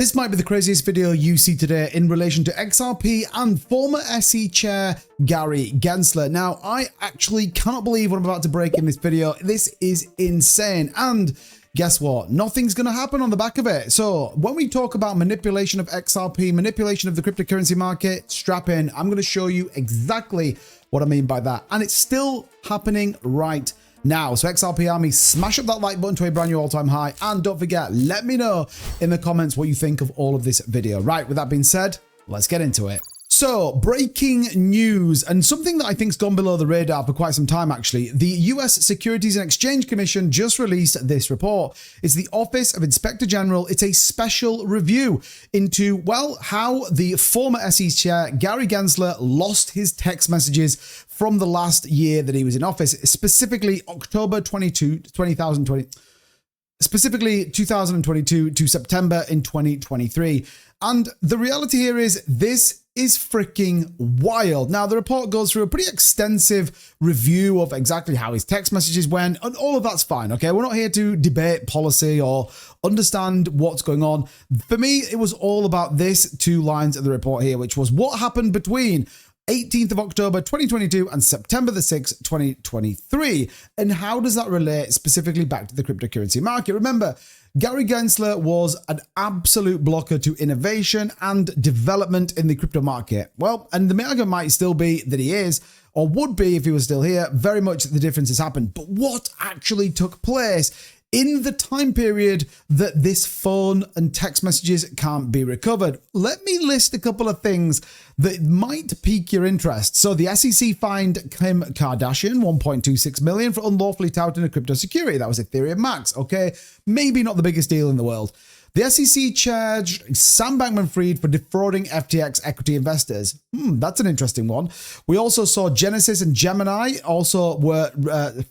This might be the craziest video you see today in relation to XRP and former SE chair Gary Gensler. Now, I actually cannot believe what I'm about to break in this video. This is insane. And guess what? Nothing's going to happen on the back of it. So when we talk about manipulation of XRP, manipulation of the cryptocurrency market, strap in. I'm going to show you exactly what I mean by that. And it's still happening right now. So XRP Army, smash up that like button to a brand new all-time high. And don't forget, let me know in the comments what you think of all of this video. Right, with that being said, let's get into it. So, breaking news, and something that I think's gone below the radar for quite some time actually. The US Securities and Exchange Commission just released this report. It's the Office of Inspector General. It's a special review into, well, how the former SE chair Gary Gensler lost his text messages from the last year that he was in office, specifically October 2022 to September in 2023. And the reality here is this is freaking wild. Now, the report goes through a pretty extensive review of exactly how his text messages went, and all of that's fine, okay? We're not here to debate policy or understand what's going on. For me, it was all about this two lines of the report here, which was what happened between 18th of October 2022 and September the 6th, 2023. And how does that relate specifically back to the cryptocurrency market? Remember, Gary Gensler was an absolute blocker to innovation and development in the crypto market. Well, and the argument might still be that he is, or would be if he was still here. Very much the difference has happened. But what actually took place in the time period that this phone and text messages can't be recovered? Let me list a couple of things that might pique your interest. So the SEC fined Kim Kardashian $1.26 million for unlawfully touting a crypto security. That was Ethereum Max, okay? Maybe not the biggest deal in the world. The SEC charged Sam Bankman-Fried for defrauding FTX equity investors. That's an interesting one. We also saw Genesis and Gemini also were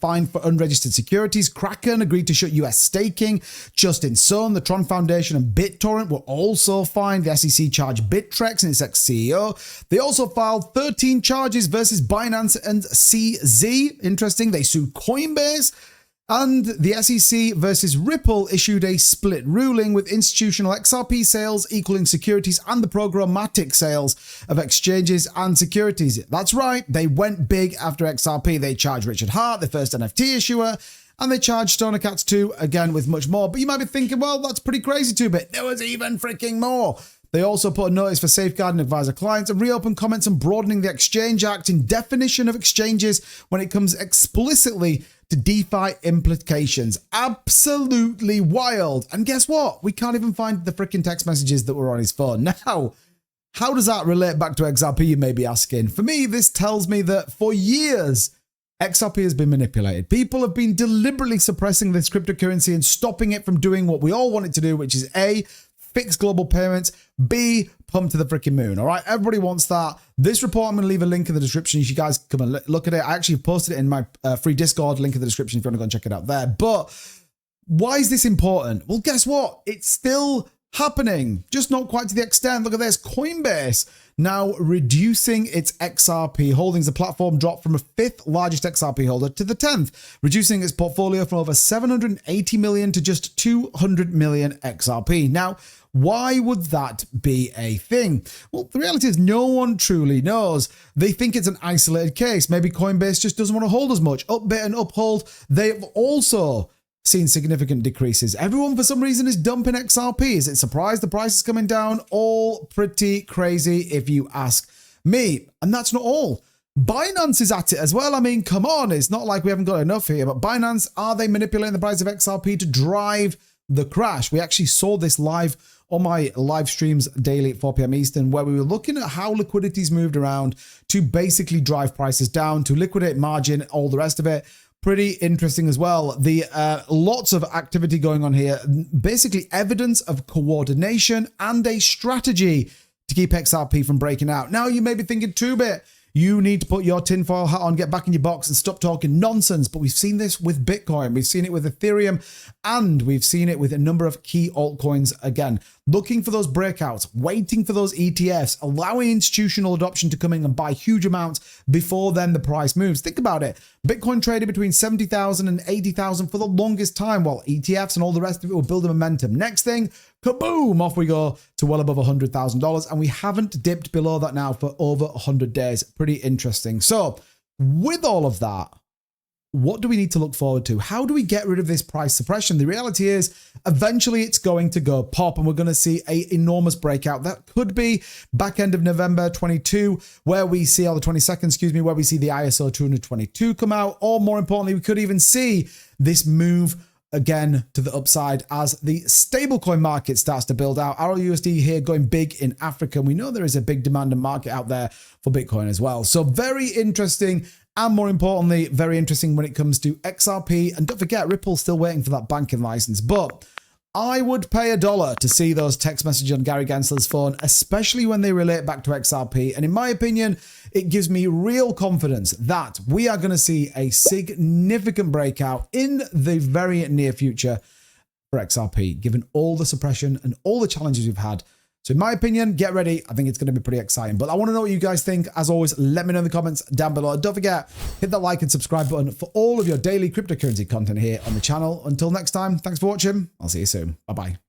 fined for unregistered securities. Kraken agreed to shut US staking. Justin Sun, the Tron Foundation, and BitTorrent were also fined. The SEC charged Bittrex and its ex-CEO. They also filed 13 charges versus Binance and CZ. Interesting. They sued Coinbase. And the SEC versus Ripple issued a split ruling with institutional XRP sales equaling securities and the programmatic sales of exchanges and securities. That's right, they went big after XRP. They charged Richard Hart, the first NFT issuer, and they charged Stoner Cats too, again with much more. But you might be thinking, well, that's pretty crazy too-bit. There was even freaking more. They also put a notice for safeguarding advisor clients and reopened comments on broadening the Exchange Act in definition of exchanges when it comes explicitly to DeFi implications. Absolutely wild. And guess what? We can't even find the freaking text messages that were on his phone. Now, how does that relate back to XRP, you may be asking? For me, this tells me that for years, XRP has been manipulated. People have been deliberately suppressing this cryptocurrency and stopping it from doing what we all want it to do, which is A, fix global payments, B, pump to the freaking moon. All right, everybody wants that. This report, I'm going to leave a link in the description. You guys come and look at it. I actually posted it in my free Discord, link in the description if you want to go and check it out there. But why is this important? Well, guess what? It's still happening, just not quite to the extent. Look at this, Coinbase now reducing its XRP holdings. The platform dropped from a 5th largest XRP holder to the 10th, reducing its portfolio from over 780 million to just 200 million XRP. Now, why would that be a thing? Well, the reality is no one truly knows. They think it's an isolated case. Maybe Coinbase just doesn't want to hold as much. Upbit and Uphold, they've also seen significant decreases. Everyone, for some reason, is dumping XRP. Is it surprised the price is coming down? All pretty crazy, if you ask me. And that's not all. Binance is at it as well. I mean, come on. It's not like we haven't got enough here. But Binance, are they manipulating the price of XRP to drive the crash? We actually saw this live on my live streams daily at 4 p.m. Eastern, where we were looking at how liquidity's moved around to basically drive prices down, to liquidate margin, all the rest of it. Pretty interesting as well. The lots of activity going on here. Basically evidence of coordination and a strategy to keep XRP from breaking out. Now you may be thinking, 2-bit, you need to put your tinfoil hat on, get back in your box and stop talking nonsense. But we've seen this with Bitcoin. We've seen it with Ethereum, and we've seen it with a number of key altcoins again. Looking for those breakouts, waiting for those ETFs, allowing institutional adoption to come in and buy huge amounts before then the price moves. Think about it. Bitcoin traded between 70,000 and 80,000 for the longest time, while ETFs and all the rest of it were building momentum. Next thing, kaboom, off we go to well above $100,000. And we haven't dipped below that now for over 100 days. Pretty interesting. So with all of that, what do we need to look forward to? How do we get rid of this price suppression? The reality is eventually it's going to go pop and we're going to see an enormous breakout. That could be back end of November 22, where we see, or the 22nd, excuse me, where we see the ISO 222 come out. Or more importantly, we could even see this move again to the upside as the stablecoin market starts to build out. RLUSD here going big in Africa. We know there is a big demand and market out there for Bitcoin as well. So very interesting. And more importantly, very interesting when it comes to XRP. And don't forget, Ripple's still waiting for that banking license. But I would pay $1 to see those text messages on Gary Gensler's phone, especially when they relate back to XRP. And in my opinion, it gives me real confidence that we are going to see a significant breakout in the very near future for XRP, given all the suppression and all the challenges we've had. So in my opinion, get ready. I think it's going to be pretty exciting. But I want to know what you guys think. As always, let me know in the comments down below. Don't forget, hit that like and subscribe button for all of your daily cryptocurrency content here on the channel. Until next time, thanks for watching. I'll see you soon. Bye-bye.